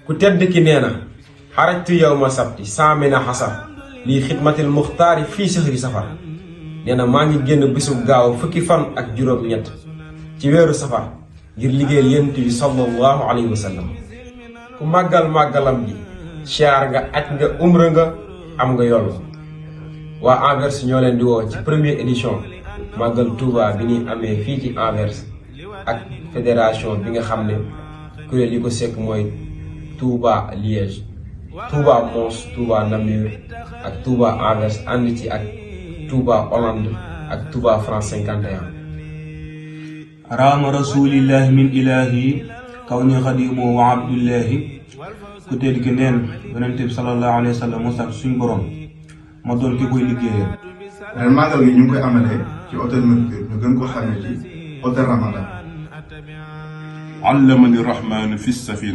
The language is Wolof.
ku tedd ki nee na xarajtu yawma sabti saamina xasar lii xidmatil muxtaari fii sahri safar nee na maa ngi génn bisub gaaw fukki fan ak juróom-ñett ci weeru safar ngir liggéeyal yonent bi sallallahu alayhi wa sallam ku màggal màggalam bi siyaar nga aj nga umra nga am nga yool waa Anvers ñoo leen di woo ci première édition màggal Touba bi ñuy amee fii ci Anvers ak fédération bi nga xam ne kuréel yi ko sekk mooy Touba Liège Touba Mons Touba Namur ak Touba Anvers ànd ci ak Touba Hollande ak Touba France 51. raama rasulillahi min ilahi kaw ni xadimu wa abdullahi ku teel ki neen yonente bi sallallahu alayhi wa sallam moo sax suñ borom ma doon ki koy liggéeyal. ren màggal gi ñu ngi koy amalee ci hôtel Mercure ñu gën ko xamee ci hôtel Ramadan. allamani rahmanu fi safina